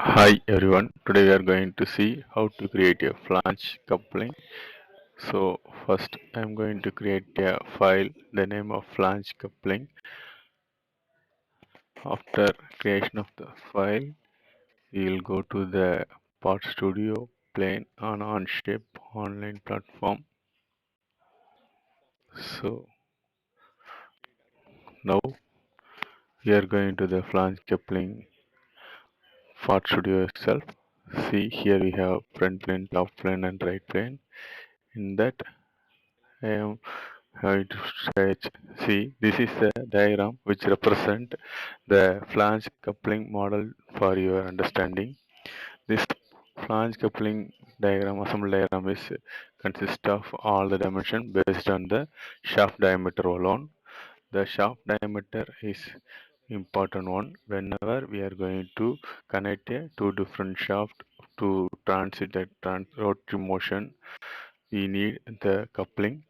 Hi everyone, today we are going to see how to create a flange coupling. So first I am going to create a file, the name of flange coupling. After creation of the file, we will go to the Part Studio plane on Onshape online platform. So now we are going to the flange coupling Part Studio itself. See here we have front plane, top plane and right plane. In that I am going to sketch. See, this is a diagram which represent the flange coupling model for your understanding. This flange coupling diagram, assembly diagram is consists of all the dimension based on the shaft diameter alone. The shaft diameter is important one whenever we are going to connect a two different shaft to transit the rotary motion. We need the coupling.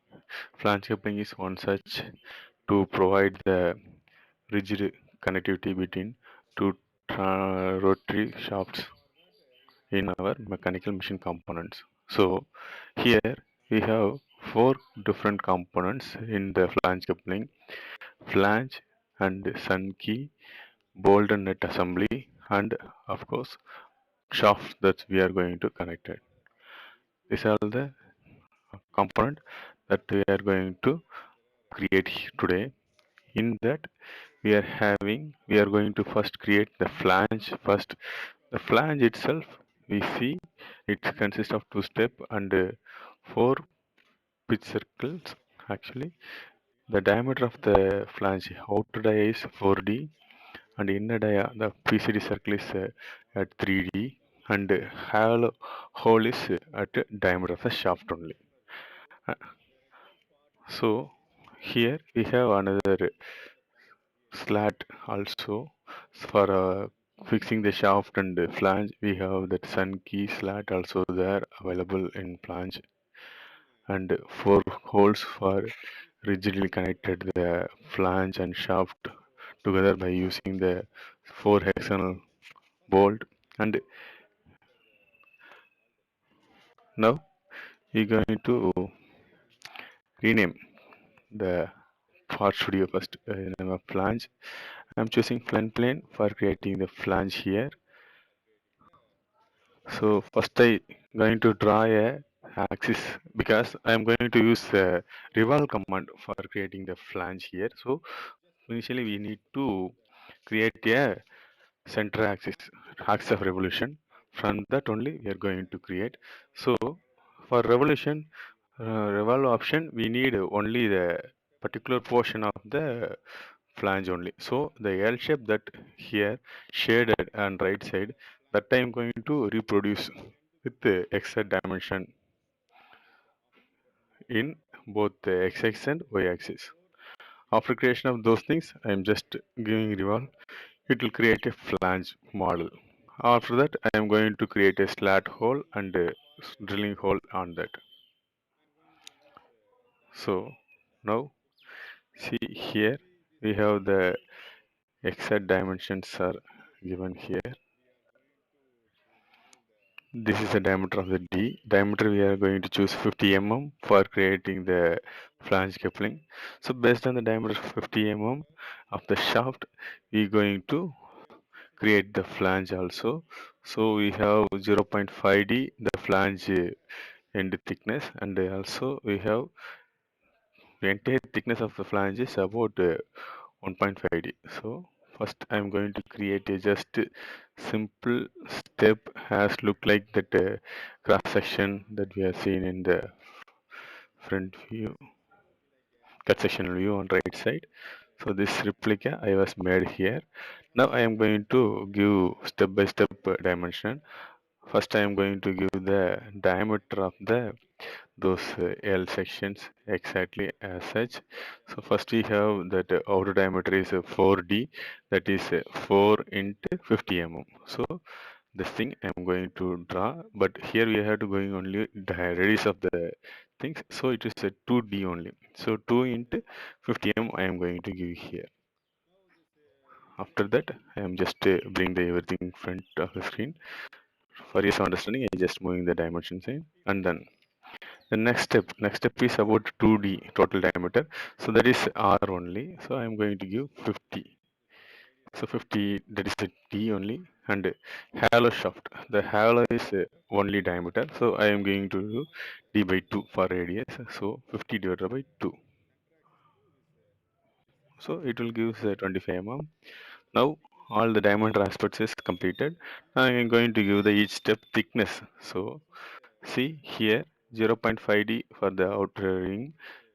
Flange coupling is one such to provide the rigid connectivity between two rotary shafts in our mechanical machine components. So here we have four different components in the flange coupling: flange and Sunkey, bolt and nut assembly, and of course shafts that we are going to connect it. These are the component that we are going to create today. In that we are going to first create the flange first. The flange itself, we see it consists of two step and four pitch circles. Actually, the diameter of the flange outer dia is 4D and inner dia the PCD circle is at 3D and hollow hole is at diameter of the shaft only. Uh, So here we have another slat also for fixing the shaft and the flange. We have that sun key slat also there available in flange and four holes for rigidly connected the flange and shaft together by using the four hexagonal bolt. And now we're going to rename the part studio first name of flange. I'm choosing flange plane for creating the flange here. So first I going to draw a axis because I am going to use revolve command for creating the flange here. So initially we need to create a center axis of revolution. From that only we are going to create. So for revolution revolve option we need only the particular portion of the flange only. So the L shape that here shaded on right side that I am going to reproduce with the exact dimension in both the x-axis and y-axis. After creation of those things, I am just giving revolve. It will create a flange model. After that, I am going to create a slat hole and a drilling hole on that. So now see here we have the exact dimensions are given here. This is the diameter of the D. Diameter we are going to choose 50 mm for creating the flange coupling. So based on the diameter of 50 mm of the shaft, we are going to create the flange also. So we have 0.5D the flange end thickness and also we have the entire thickness of the flange is about 1.5D. So first I am going to create a just simple step as look like that cross section that we have seen in the front view, cut section view on right side. So this replica I was made here. Now I am going to give step by step dimension. First I am going to give the diameter of the those L sections exactly as such. So first we have that outer diameter is 4D, that is 4 into 50 mm. So this thing I am going to draw, but here we have to going only the radius of the things. So it is a 2D only. So 2 into 50 mm I am going to give here. after that I am just bring the everything front of the screen. For ease of understanding, I just moving the dimensions in, and then the next step is about 2D total diameter. So that is R only. So I am going to give 50. So 50, that is a D only, and halo shaft. The halo is only diameter. So I am going to do D by 2 for radius. So 50 divided by 2. So it will give us 25 mm. Now all the diameter aspects is completed. I am going to give the each step thickness. So see here 0.5D for the outer ring,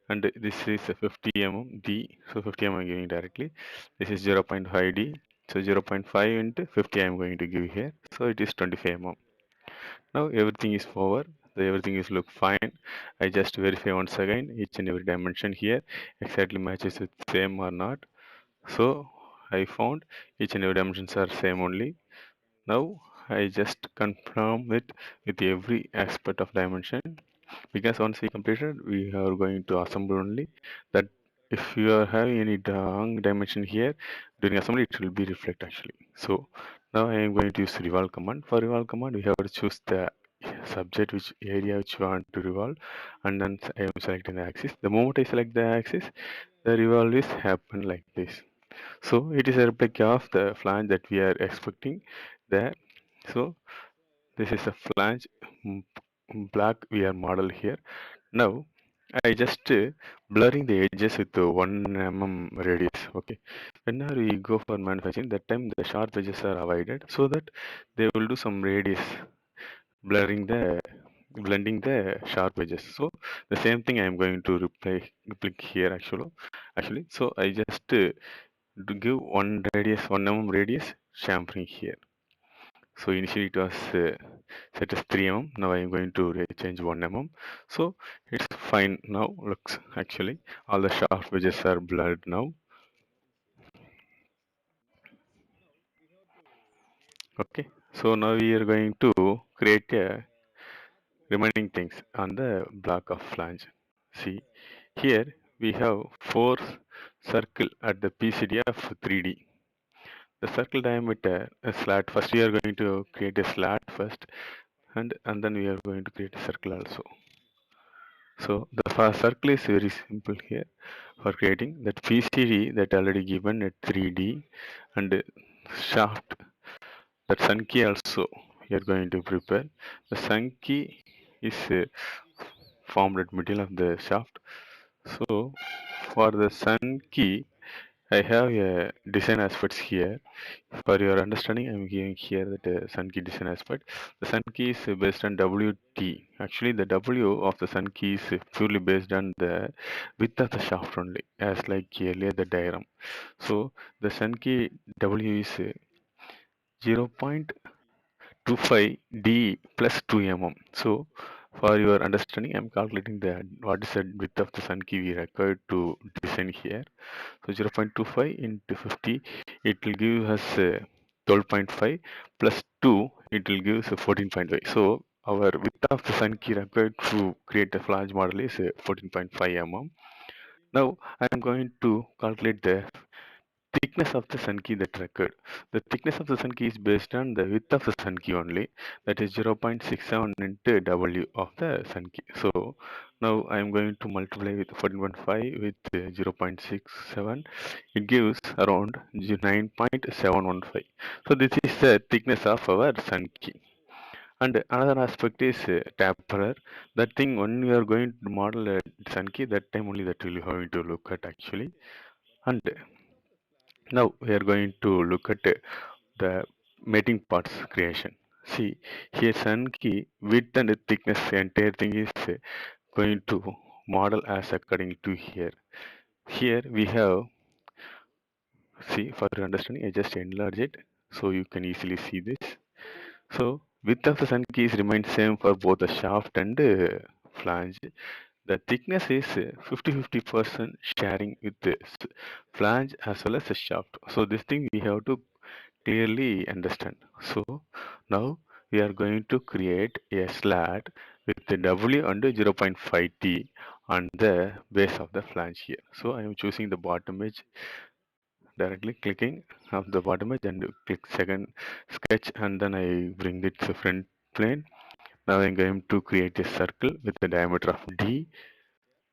and this is a 50 mm D. So 50 mm I am giving directly. This is 0.5D. So 0.5 into 50 I am going to give here. So it is 25 mm. Now everything is over. Everything is look fine. I just verify once again each and every dimension here exactly matches with same or not. So I found each and every dimensions are same only. Now I just confirm it with every aspect of dimension, because once we completed we are going to assemble only. That if you are having any wrong dimension here during assembly, it will be reflect actually. So now I am going to use revolve command. For revolve command, we have to choose the subject, which area which you want to revolve, and then I am selecting the axis. The moment I select the axis, the revolve is happen like this. So it is a replica of the flange that we are expecting there. So this is a flange mm, black we are model here. Now I just blurring the edges with 1 mm radius. Okay, whenever we go for manufacturing, that time the sharp edges are avoided, so that they will do some radius blurring the blending the sharp edges. So the same thing I am going to replicate here actually. So I just to give one radius, 1 mm radius chamfering here. So initially it was set as 3 mm. Now I am going to change 1 mm. So it's fine now. Looks actually all the sharp edges are blurred now. Okay. So now we are going to create remaining things on the block of flange. See here we have 4 circle at the PCD of 3D. The circle diameter a slat. First we are going to create a slat first, and then we are going to create a circle also. So the first circle is very simple here for creating that PCD that already given at 3D, and shaft that Sunkey also we are going to prepare. The Sunkey is formed at middle of the shaft. So for the Sunkey, I have a design aspects here. For your understanding, I'm giving here that sun key design aspect. The sun key is based on WT. Actually, the W of the sun key is purely based on the width of the shaft only, as like earlier the diagram. So the sun key W is 0.25D plus 2 mm. So for your understanding, I'm calculating the what is the width of the sun key we required to design here. So 0.25 into 50, it will give us 12.5 plus 2, it will give us 14.5. So our width of the sun key required to create a flange model is 14.5 mm. Now I am going to calculate the thickness of the sun key that required. The thickness of the sun key is based on the width of the sun key only. That is 0.67 into W of the sun key. So now I am going to multiply with 14.5 with 0.67. It gives around 9.715. So this is the thickness of our sun key. And another aspect is taper. That thing when you are going to model a sun key, that time only that will you have to look at actually. And now we are going to look at the mating parts creation. See here sun key width and thickness, entire thing is going to model as according to here. Here we have, see for your understanding I just enlarge it so you can easily see this. So width of the sun keys remains same for both the shaft and flange. The thickness is 50-50% sharing with the flange as well as the shaft. So this thing we have to clearly understand. So now we are going to create a slat with the W under 0.5T on the base of the flange here. So I am choosing the bottom edge directly clicking of the bottom edge and click second sketch, and then I bring it to front plane. Now I'm going to create a circle with a diameter of D,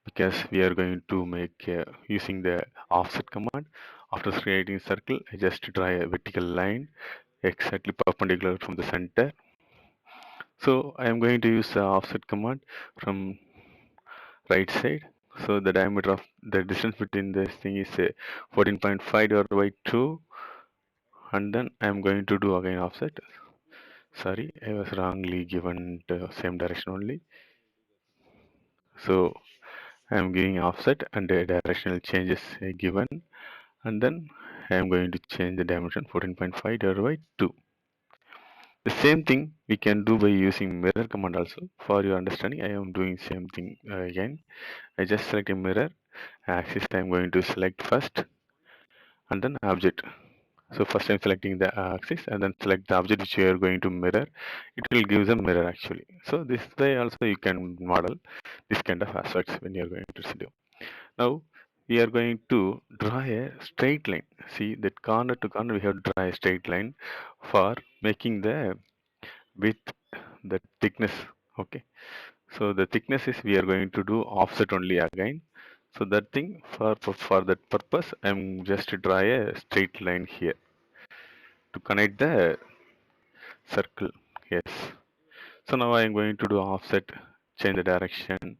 because we are going to make using the offset command. After creating a circle, I just draw a vertical line exactly perpendicular from the center. So I am going to use the offset command from right side. So the diameter of the distance between this thing is 14.5 divided by 2, and then I am going to do again offset. Sorry, I was wrongly given the same direction only. So I am giving offset and the directional changes given, and then I am going to change the dimension 14.5 divided by 2. The same thing we can do by using mirror command also. For your understanding, I am doing same thing again. I just select a mirror axis. I am going to select first, and then object. So first I'm selecting the axis and then select the object which you are going to mirror. It will give the mirror actually. So this way also you can model this kind of aspects when you are going to do. Now we are going to draw a straight line. See that corner to corner we have to draw a straight line for making the width, the thickness. Okay. So the thickness is we are going to do offset only again. So that thing for that purpose I'm just draw a straight line here to connect the circle. Yes. So now I am going to do offset, change the direction,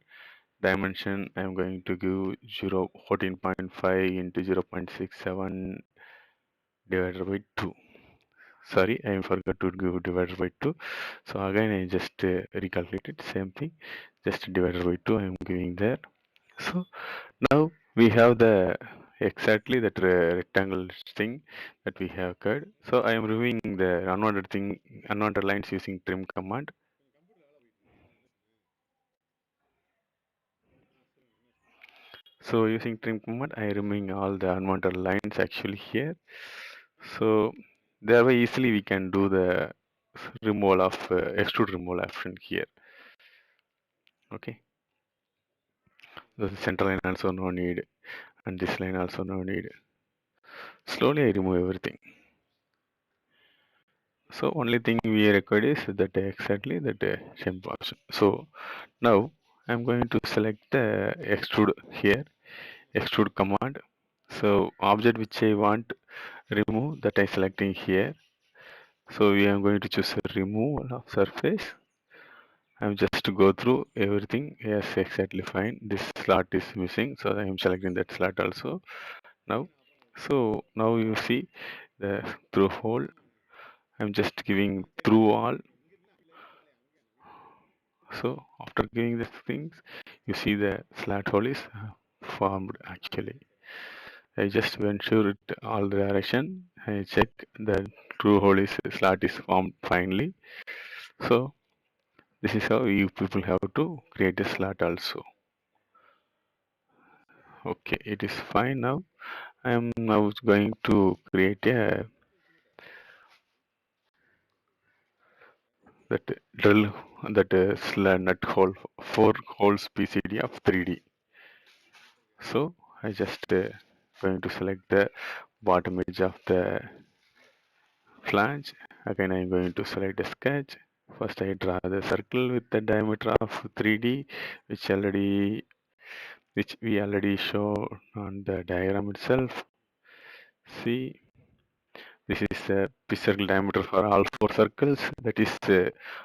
dimension. I am going to give 14.5 into 0.67 divided by 2. Sorry, I forgot to give divided by 2. So again I just recalculate it, same thing, just divided by 2 I am giving there. So now we have the exactly that rectangle thing that we have cut. So I am removing the unwanted lines using trim command. So using trim command, I removing all the unwanted lines actually here. So thereby easily we can do the removal of extrude removal option here. Okay. The center line also no need, and this line also no need. Slowly I remove everything. So only thing we record is that exactly that shape option. So now I'm going to select the extrude here, extrude command. So object which I want remove, that I selecting here. So we are going to choose remove of surface. I'm just to go through everything. Yes, exactly fine. This slot is missing, so I am selecting that slot also now. So now you see the through hole. I'm just giving through all. So after giving these things, you see the slat hole is formed actually. I just went sure it all the direction. I check the true hole is slat is formed finally. So this is how you people have to create a slat also. Okay, it is fine now. I am now going to create a that drill that slat nut hole, 4 holes PCD of 3D. So I just going to select the bottom edge of the flange. Again I'm going to select a sketch. First I draw the circle with the diameter of 3D, which we already show on the diagram itself. See, this is the pitch circle diameter for all 4 circles. That is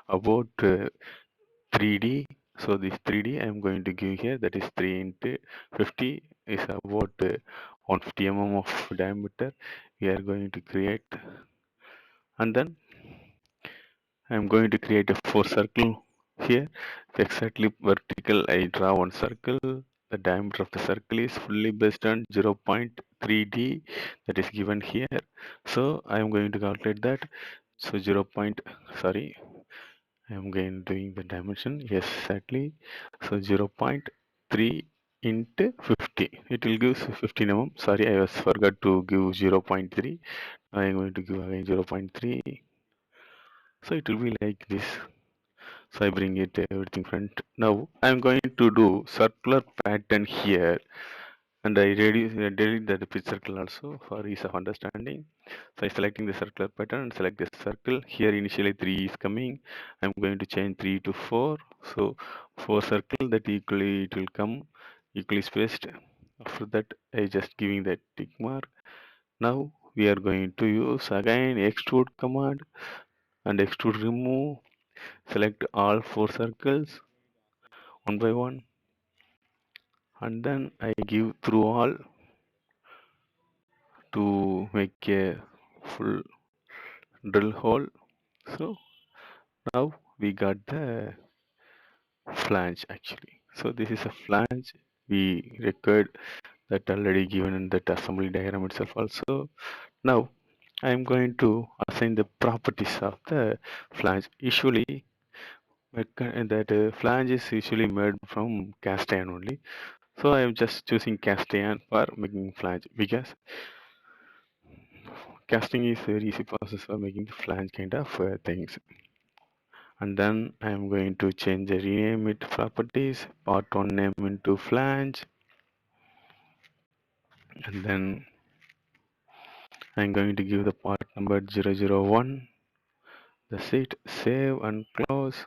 about 3D. So this 3D I am going to give here. That is 3 into 50 is about 150 mm of diameter. We are going to create, and then I am going to create a 4 circle here. Exactly vertical. I draw one circle. The diameter of the circle is fully based on 0.3D, that is given here. So I am going to calculate that. So 0. Sorry, I am going doing the dimension. Yes, exactly. So 0.3 into 50. It will give 15 mm. Sorry, I was forgot to give 0.3. I am going to give again 0.3. So it will be like this. So I bring it everything front. Now I am going to do circular pattern here. and I delete the pitch circle also for ease of understanding. So I selecting the circular pattern and select the circle. Here initially 3 is coming. I'm going to change 3 to 4. So 4 circle that equally it will come equally spaced. After that I just giving that tick mark. Now we are going to use again extrude command and extrude remove. Select all 4 circles one by one, and then I give through all to make a full drill hole. So now we got the flange actually. So this is a flange we required that already given in that assembly diagram itself also. Now I am going to assign the properties of the flange. Usually that flange is usually made from cast iron only. So I am just choosing cast iron for making flange because casting is very easy process for making the flange kind of things. And then I am going to change the rename it properties, part 1 name into flange, and then I'm going to give the part number 001. That's it. Save and close.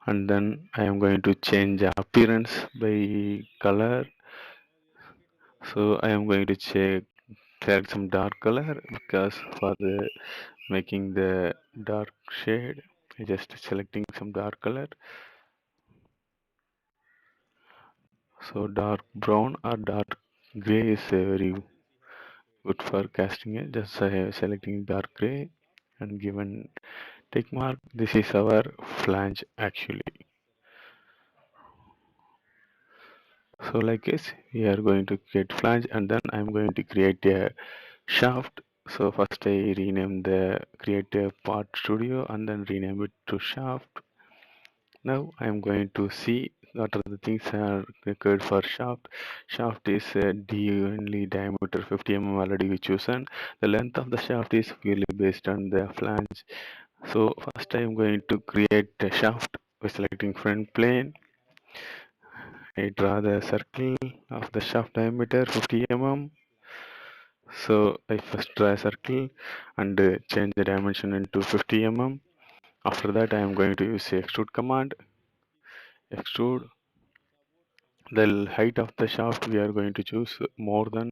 And then I am going to change the appearance by color. So I am going to select some dark color because for the making the dark shade, I just selecting some dark color. So dark brown or dark gray is very good for casting it. Just selecting dark gray and given tick mark. This is our flange actually. So like this, we are going to create flange, and then I'm going to create a shaft. So first I rename the create a part studio and then rename it to shaft. Now I'm going to see what are the things are required for shaft. Shaft is only diameter 50 mm already we chosen. The length of the shaft is purely based on the flange. So first I am going to create a shaft by selecting front plane. I draw the circle of the shaft diameter 50 mm. So I first draw a circle and change the dimension into 50 mm. After that I am going to use the extrude command. Extrude the height of the shaft we are going to choose more than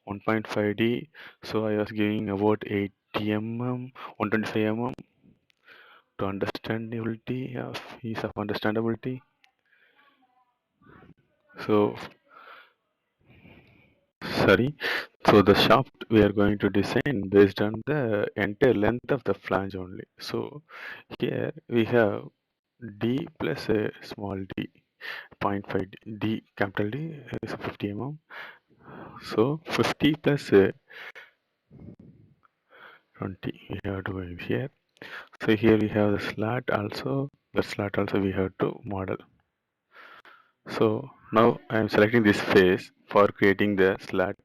1.5D. So I was giving about 80 mm, 125 mm to understandability of ease of understandability. So sorry. So the shaft we are going to design based on the entire length of the flange only. So here we have D plus a small d, 0.5 d, capital D is 50 mm. So 50 plus 20 we have to go here. So here we have the slat also. The slat also we have to model. So now I am selecting this face for creating the slat.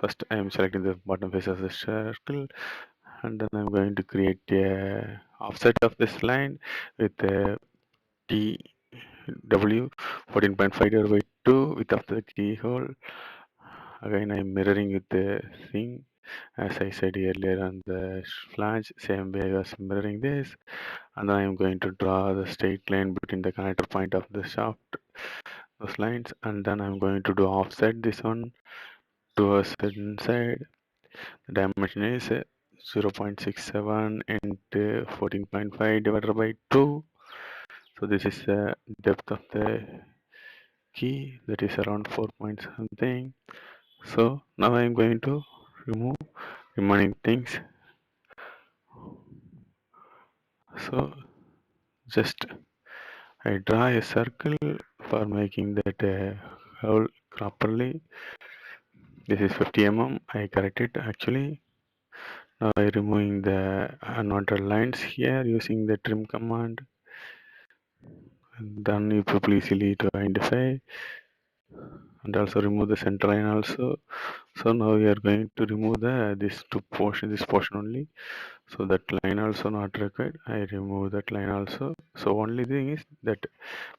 First I am selecting the bottom face of the circle, and then I'm going to create a offset of this line with a T W 14.5 divided by 2 width of the keyhole. Again I'm mirroring with the thing as I said earlier on the flange, same way I was mirroring this, and then I'm going to draw the straight line between the connector point of the shaft, those lines, and then I'm going to do offset this one towards the inside. The dimension is 0.67 into 14.5 divided by 2. So this is the depth of the key, that is around 4 point something. So now I am going to remove remaining things. So just I draw a circle for making that hole properly. This is 50 mm. I correct it actually. Now I removing the unwanted lines here using the trim command. And then you probably easily to identify. and also remove the center line also. So now we are going to remove the this portion only. So that line also not required. I remove that line also. So only thing is that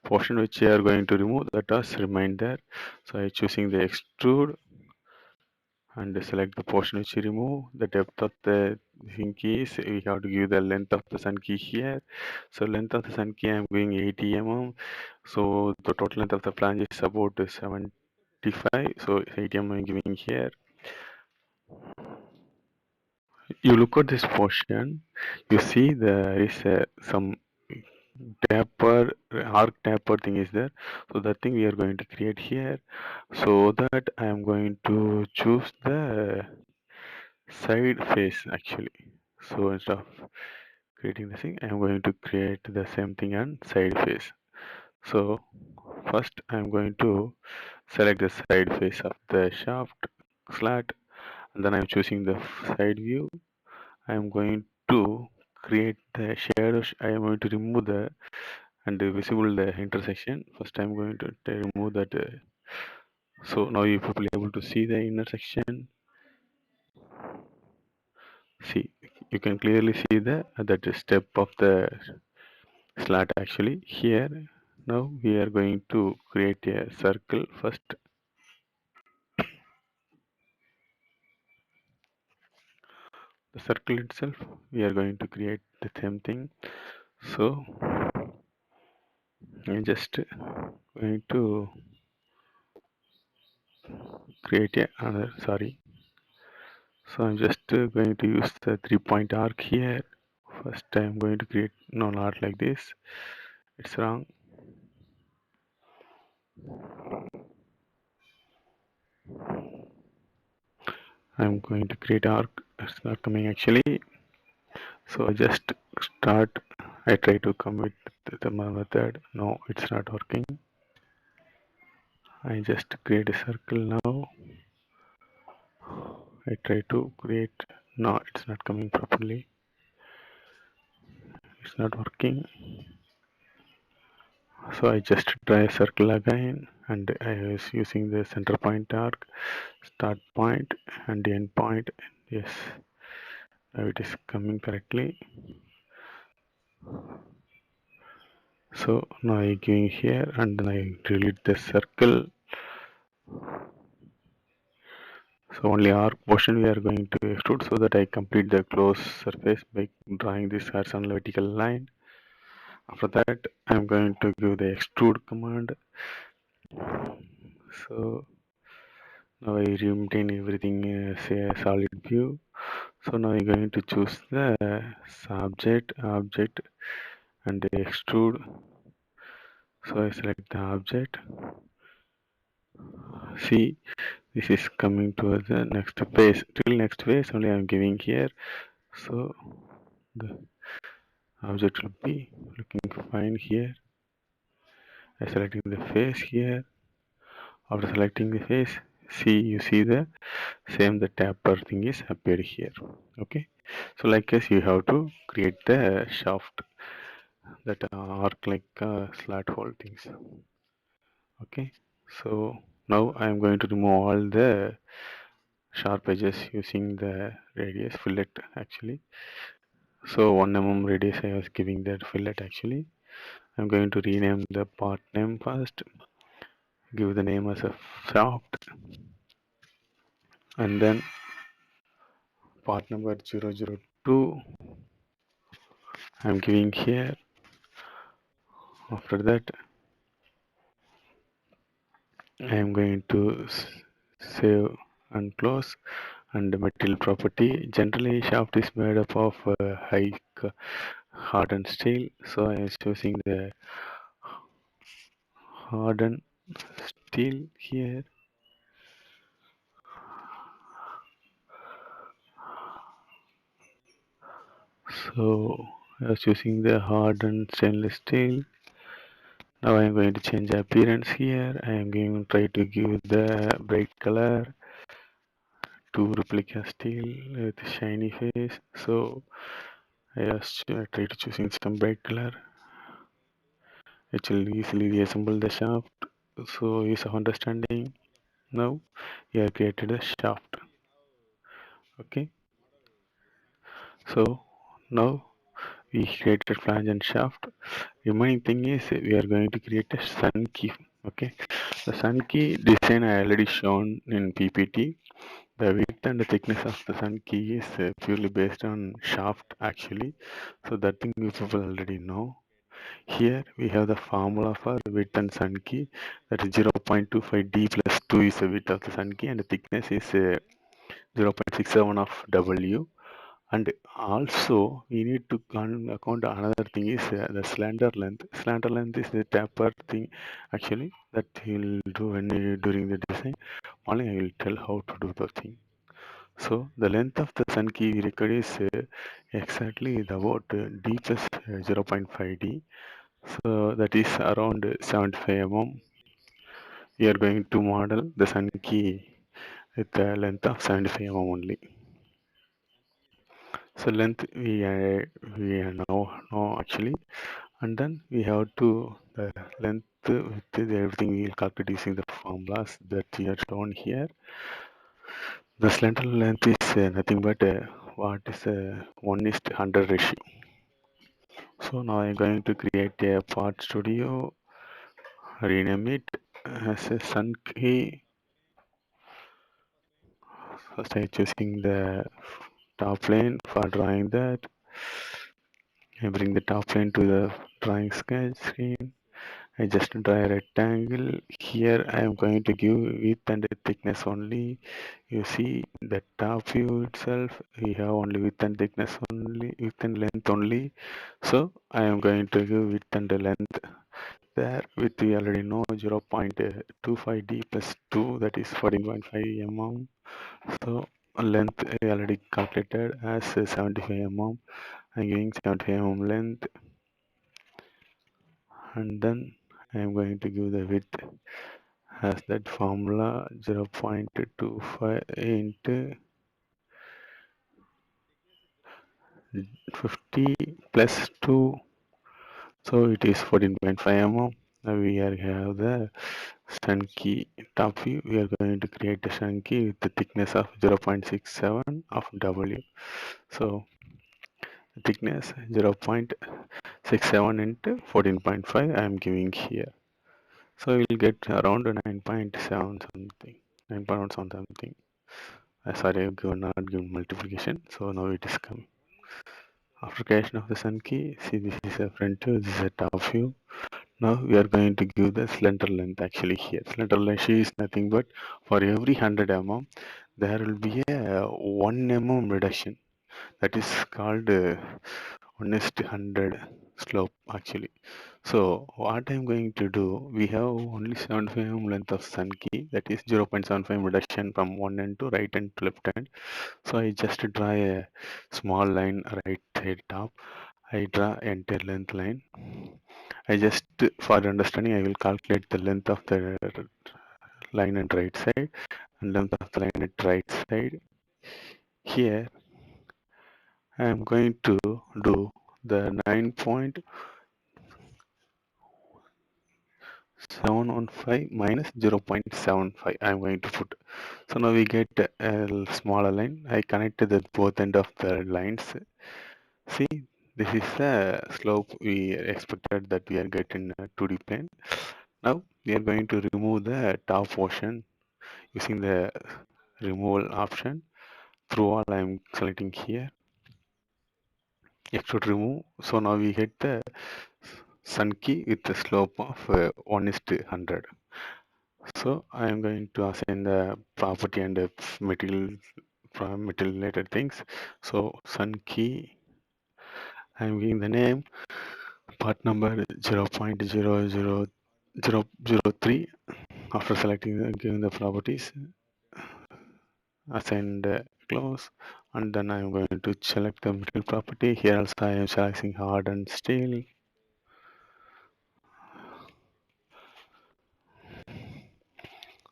portion which we are going to remove, that does remain there. So I choosing the extrude and select the portion which we remove. The depth of the Sunkey is, we have to give the length of the Sunkey here. So length of the Sunkey I am giving 80 mm. So the total length of the flange is about 75. So 80 mm I am giving here. You look at this portion, you see there is some taper, arc taper thing is there. So that thing we are going to create here. So that I am going to choose the side face actually. So instead of creating the thing, I am going to create the same thing on side face. So first I am going to select the side face of the shaft slat, and then I am choosing the side view. I am going to create the shadow. I am going to remove the and visible the intersection. First I am going to remove that. So now you will be able to see the intersection. See, you can clearly see the that step of the slat actually here. Now we are going to create a circle first. The circle itself, we are going to create the same thing. So I'm just going to create another, sorry. So I'm just going to use the 3-point arc here. First I'm going to create, no, not like this. It's wrong. I'm going to create arc. It's not coming actually. So I just start. I try to commit the method. No, it's not working. I just create a circle now. I try to create. No, it's not coming properly. It's not working. So I just try a circle again, and I was using the center point arc, start point, and end point. Yes, now it is coming correctly. So now I going here and then I delete the circle. So only arc portion we are going to extrude so that I complete the close surface by drawing this horizontal vertical line. After that I am going to give the extrude command. So now I maintain everything as a solid view. So now I'm going to choose the object and extrude. So I select the object. See, this is coming towards the next phase. Till next phase only I'm giving here. So the object will be looking fine here. I selecting the face here. After selecting the face, see, you see the same the taper thing is appeared here. Okay, so like as you have to create the shaft that arc like slat hole things. Okay, so now I am going to remove all the sharp edges using the radius fillet actually. So 1 mm radius I was giving that fillet actually. I'm going to rename the part name first, give the name as a shaft, and then part number 002 I'm giving here. After that I am going to save and close. And the material property, generally shaft is made up of high hardened steel, so I am choosing the hardened steel here. So I was choosing the hardened stainless steel. Now I am going to change the appearance here. I am going to try to give the bright color to replica steel with shiny face. So I was try to choosing some bright color. It will easily reassemble the shaft. So use of understanding. Now we have created a shaft. Okay, so now we created flange and shaft. Remaining thing is we are going to create a sun key. Okay, the sun key design I already shown in PPT. The width and the thickness of the sun key is purely based on shaft actually. So that thing you people already know. Here we have the formula for width and sun key, that is 0.25d plus 2 is the width of the sun key and the thickness is 0.67 of W. And also we need to account another thing is the slender length. Slender length is the taper thing actually that you'll do when during the design. Only I will tell how to do the thing. So the length of the sun key we record is exactly about d plus 0.5d. So that is around 75 mm. We are going to model the sun key with the length of 75 mm only. So length we know actually, and then we have to the length with everything we will calculate using the formulas that we are shown here. The slender length is nothing but what is 1:100 ratio. So now I'm going to create a part studio, rename it as a Sunkey. First I'm choosing the top plane for drawing that. I bring the top plane to the drawing sketch screen. I just draw a rectangle. Here I am going to give width and thickness only. You see the top view itself, we have only width and thickness only, width and length only. So I am going to give width and length. There with we already know 0.25d plus 2, that is 14.5 mm. So length I already calculated as 75 mm. I'm giving 75 mm length, and then I am going to give the width as that formula 0.25 into 50 plus 2, so it is 14.5 mm. Now we are have the Sunkey top view. We are going to create a Sunkey with the thickness of 0.67 of W. So the thickness 0.67 into 14.5 I am giving here. So we will get around 9.7 something, 9.1 something. Sorry, I have not given multiplication. So now it is coming. After creation of the Sunkey, see this is a front view, this is a top view. Now we are going to give the slender length actually here. Slender length is nothing but for every 100 mm, there will be a 1 mm reduction. That is called 1:100 slope actually. So what I'm going to do, we have only 75 mm length of sun key, that is 0.75 reduction from one end to right end to left end. So I just draw a small line right side top. I draw entire length line. I just, for understanding, I will calculate the length of the line at right side and length of the line at right side. Here I am going to do the 9.715 minus 0.75 I am going to put. So now we get a smaller line. I connected the both end of the lines. See, this is the slope we expected that we are getting a 2D plane. Now we are going to remove the top portion using the removal option. Through all I am selecting here. Extrude remove. So now we get the sun key with the slope of 1:100. So I am going to assign the property and the material related things. So sun key, I am giving the name, part number 0.00003. After selecting giving the properties, assign the close, and then I am going to select the material property. Here also I am selecting hardened steel.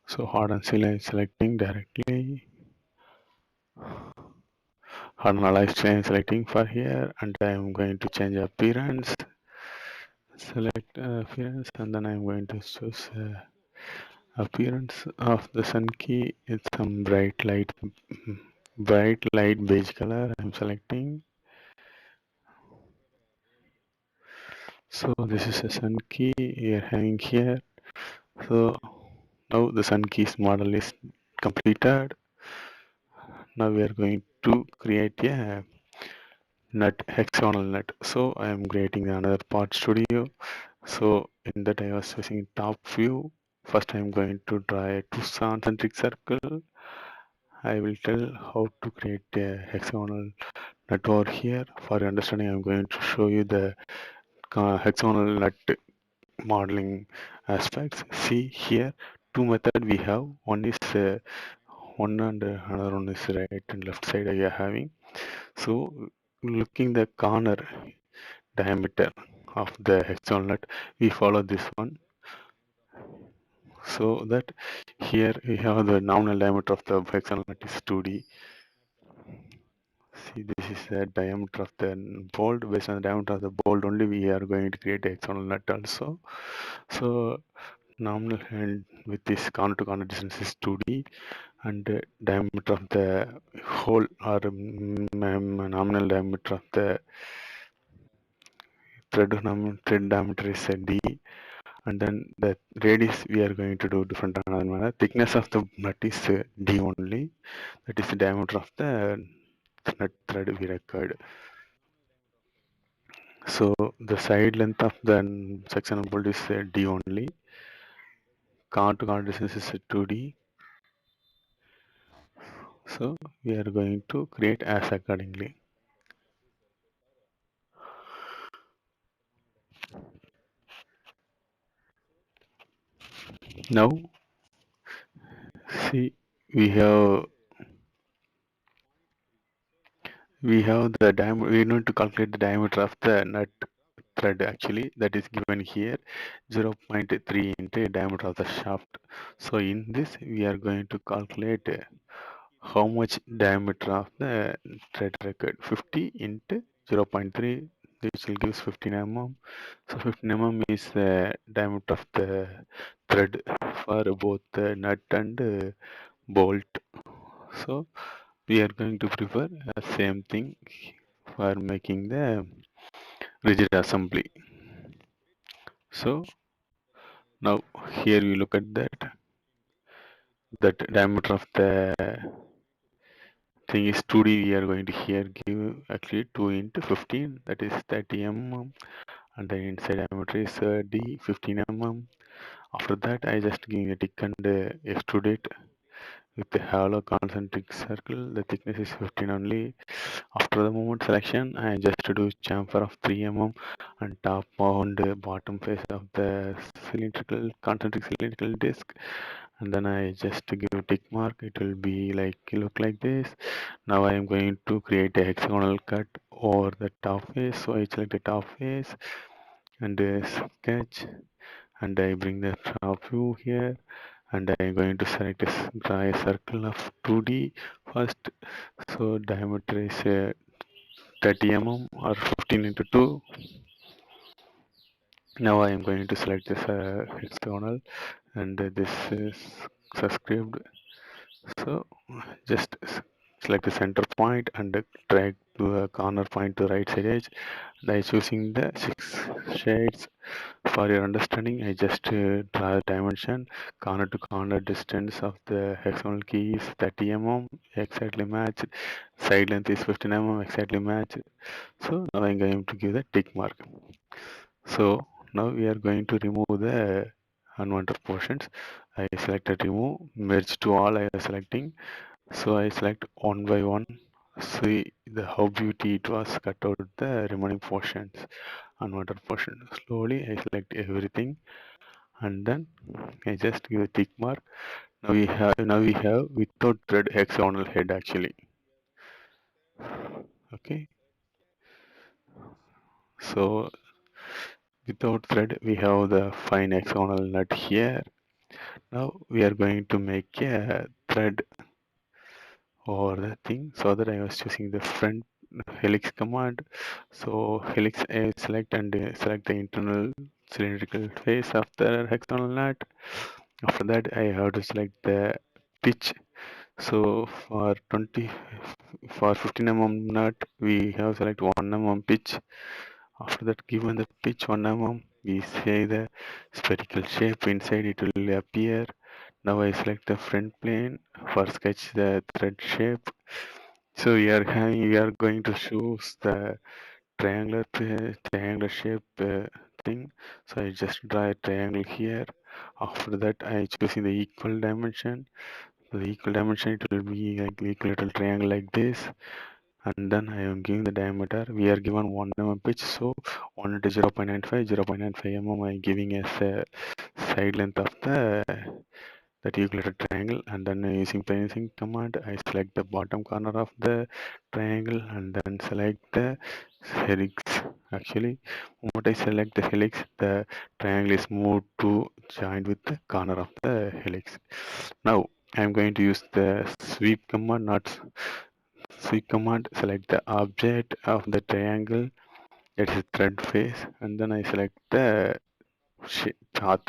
So hardened steel I am selecting directly. Hardened alloy steel I am selecting for here, and I am going to change appearance. Select appearance, and then I am going to choose Appearance of the Sunkey is some bright light beige color. I'm selecting. So this is a Sunkey we are having here. So now the Sunkey's model is completed. Now we are going to create a hexagonal nut. So I am creating another part studio. So in that I was using top view. First I am going to draw a two concentric circle. I will tell how to create a hexagonal nut over here. For your understanding, I am going to show you the hexagonal nut modeling aspects. See here, two method we have. One is one and another one is right and left side we are having. So looking the corner diameter of the hexagonal nut, we follow this one. So that here we have the nominal diameter of the hexagonal nut is 2D. See, this is the diameter of the bolt. Based on the diameter of the bolt only, we are going to create a hexagonal nut also. So nominal hand with this corner to corner distance is 2D, and diameter of the hole or nominal diameter of the thread diameter is D, and then the radius we are going to do different another manner. Thickness of the nut is D only. That is the diameter of the nut thread we required. So the side length of the section bolt is D only. Corner to corner distance is 2D. So we are going to create as accordingly. Now see we have the diameter. We need to calculate the diameter of the nut thread actually that is given here 0.3 into diameter of the shaft. So in this we are going to calculate how much diameter of the thread required. 50 into 0.3, which will give 15 mm. So 15 mm is the diameter of the thread for both the nut and bolt. So we are going to prefer the same thing for making the rigid assembly. So now here we look at that diameter of the thing is 2D. We are going to here give actually 2 into 15, that is 30 mm, and the inside diameter is D 15 mm. After that I just give a tick and extrude it with the hollow concentric circle. The thickness is 15 only. After the movement selection, I just do chamfer of 3 mm and top and bottom face of the concentric cylindrical disc, and then I just give a tick mark. It will be like look like this. Now I am going to create a hexagonal cut over the top face. So I select the top face and sketch, and I bring the top view here, and I'm going to select draw a circle of 2D first. So diameter is 30 mm or 15 into 2. Now I am going to select this hexagonal, and this is subscribed. So just select the center point and drag to a corner point to right side edge. And I choosing the 6 shades. For your understanding, I just draw the dimension. Corner to corner distance of the hexagonal key is 30 mm, exactly matched. Side length is 15 mm, exactly matched. So now I'm going to give the tick mark. So now we are going to remove the unwanted portions. I selected remove, merge to all I am selecting. So I select one by one. See the how beauty it was cut out the remaining portions, unwanted portion. Slowly I select everything, and then I just give a tick mark. Now we have without thread hexagonal head actually. Okay. So without thread we have the fine hexagonal nut here. Now we are going to make a thread over the thing, so that I was choosing the front helix command. So helix I select and select the internal cylindrical face of the hexagonal nut, After that, I have to select the pitch. So for 15 nut, we have select 1 pitch. After that, given the pitch 1 we say the spherical shape inside it will appear. Now I select the front plane for sketch the thread shape. So we are going to choose the triangular shape thing. So I just draw a triangle here. After that, I choosing the equal dimension. The equal dimension it will be like equilateral triangle like this, and then I am giving the diameter. We are given 1 pitch, so 1 into 0.95, 0.95 I giving as a side length of the that equilateral triangle, and then using pencil command I select the bottom corner of the triangle and then select the helix. Actually, when I select the helix, the triangle is moved to join with the corner of the helix. Now I am going to use the sweep command, not sweep command. Select the object of the triangle, that is thread face, and then I select the path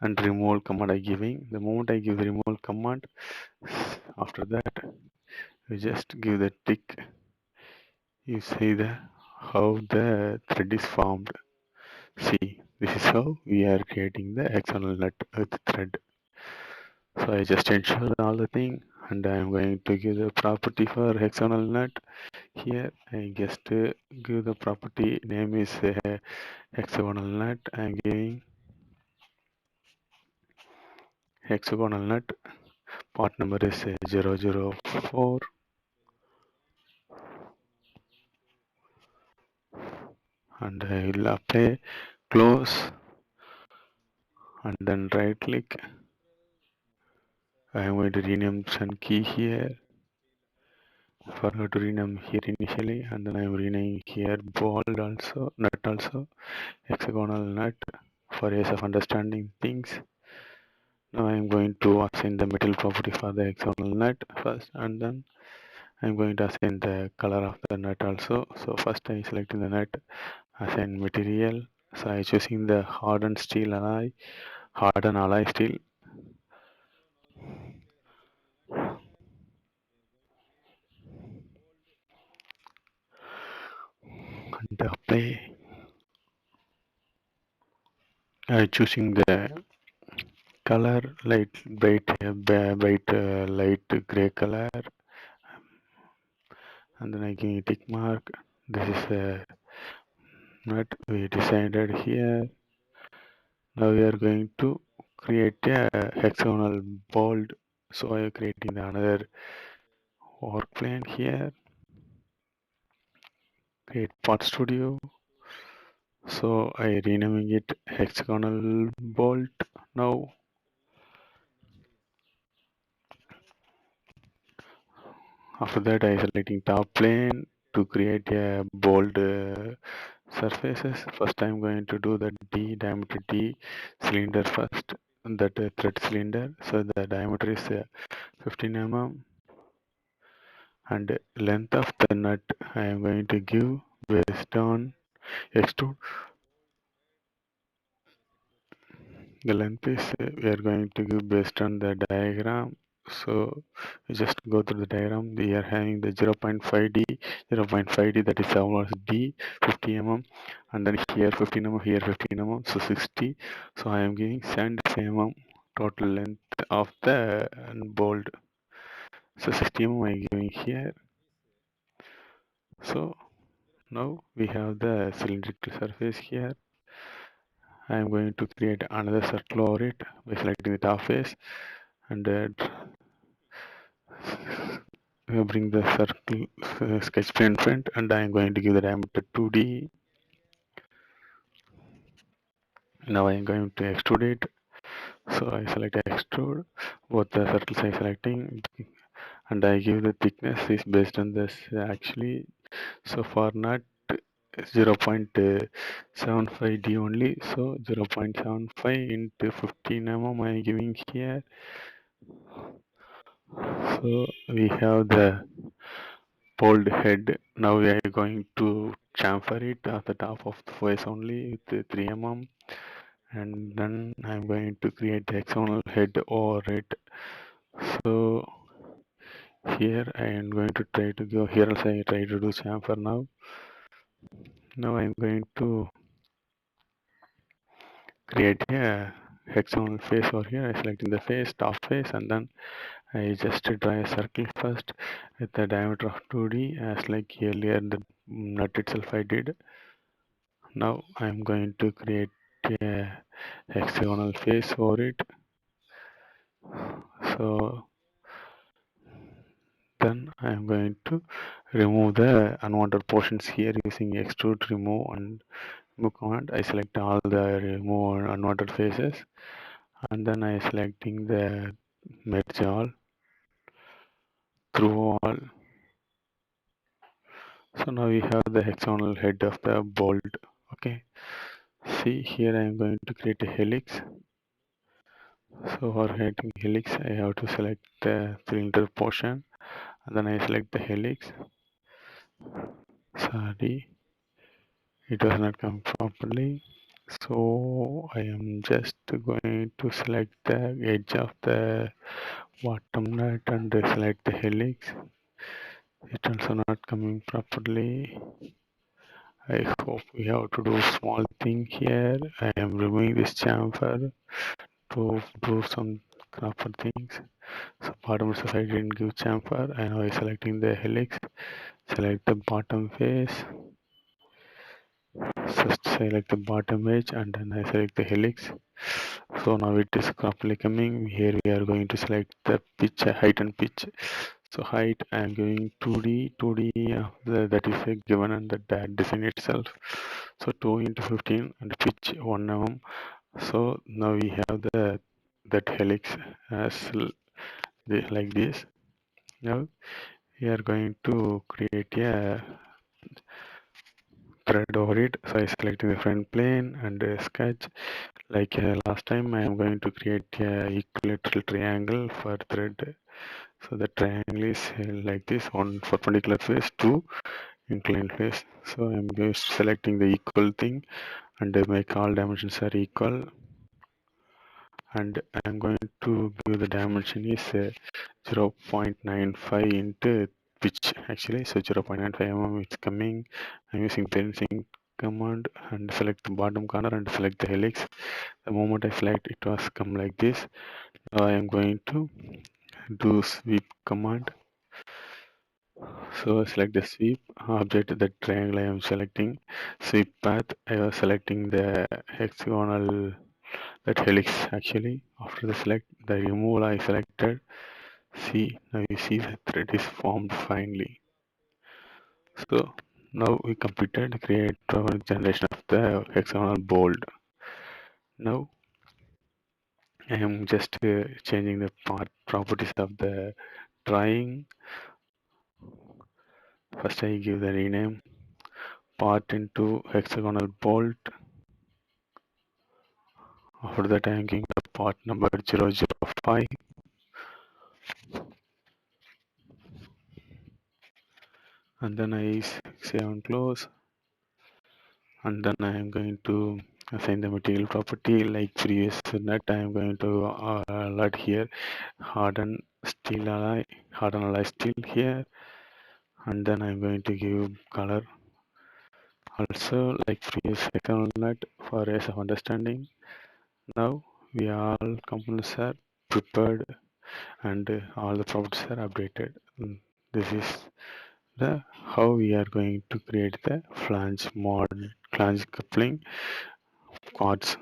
and remove command I giving. The moment I give the remove command, after that you just give the tick. You see the how the thread is formed. See, this is how we are creating the external nut with thread. So I just ensure all the thing, and I am going to give the property for hexagonal nut. Here I just give the property name is hexagonal nut. I am giving hexagonal nut. Part number is 004, and I will apply close and then right click. I am going to rename Sunkey here. Forgot to rename here initially, and then I am renaming here bold also, nut also, hexagonal nut for ease of understanding things. Now I am going to assign the metal property for the hexagonal nut first, and then I am going to assign the color of the nut also. So first I am selecting the nut, assign material. So I am choosing the hardened steel alloy, hardened alloy steel. And apply. I am choosing the color bright light gray color, and then I give a tick mark. This is a nut we decided here. Now we are going to create a hexagonal bolt. So I am creating another work plane here. Create part studio. So I renaming it hexagonal bolt. Now after that I selecting top plane to create a bold surfaces. First I'm going to do the D diameter D cylinder first, that thread cylinder. So the diameter is 15 mm, and length of the nut I am going to give based on extrude. The length is we are going to give based on the diagram. So you just go through the diagram. We are having the 0.5D, 0.5D, that is almost D, 50 mm, and then here 15 mm, here 15 mm, so 60. So I am giving 75 mm total length of the bolt. So 60 mm I am giving here. So now we have the cylindrical surface here. I am going to create another circle over it by selecting the top face and bring the circle sketch plane front, and I am going to give the diameter 2D. Now I am going to extrude it. So I select extrude, both the circles I selecting, and I give the thickness is based on this actually. So for nut 0.75 D only, so 0.75 into 15 mm I am giving here. So we have the bolt head. Now we are going to chamfer it at the top of the face only with 3 mm, and then I'm going to create the external head over it. So here I am going to try to go here also I try to do chamfer now. Now I'm going to create a hexagonal face over here. I selecting the face, top face, and then I just draw a circle first with the diameter of 2D as like earlier the nut itself I did. Now I'm going to create a hexagonal face over it. So then I'm going to remove the unwanted portions here using extrude remove and move command. I select all the remove unwanted faces, and then I selecting the merge all through all. So now we have the hexagonal head of the bolt. Okay, see here I am going to create a helix. So for creating helix I have to select the cylinder portion, and then I select the helix. Sorry, it does not come properly. So I am just going to select the edge of the bottom nut and select the helix. It's also not coming properly. I hope we have to do small thing here. I am removing this chamfer to do some proper things. So bottom side I didn't give chamfer, and now I selecting the helix. Select the bottom face. Just select the bottom edge, and then I select the helix. So now it is properly coming. Here we are going to select the pitch, height and pitch. So height I am giving 2D that is given under that design itself. So 2 into 15 and pitch 1 mm. So now we have the that helix as like this. Now we are going to create a thread over it. So I selecting the front plane and sketch. Like last time I am going to create a equilateral triangle for thread. So the triangle is like this, one perpendicular face, two inclined face. So I'm just selecting the equal thing and make all dimensions are equal, and I'm going to give the dimension is 0.95 into pitch actually. So 0.95 mm is coming. I'm using pencil command and select the bottom corner and select the helix. The moment I select it was come like this. Now I am going to do sweep command. So select the sweep object, the triangle I am selecting. Sweep path I was selecting the hexagonal that helix actually. After the select the removal I selected. See, now you see the thread is formed finally. So now we completed create our generation of the hexagonal bolt. Now I am just changing the part properties of the drawing. First I give the rename part into hexagonal bolt. After that I am giving the part number 005, and then I save and close, and then I am going to assign the material property like previous net. I am going to alert here harden steel alloy, harden alloy steel here, and then I am going to give color also like previous hexagonal net for ease of understanding. Now we all components are prepared and all the properties are updated. This is the how we are going to create the flange coupling quartz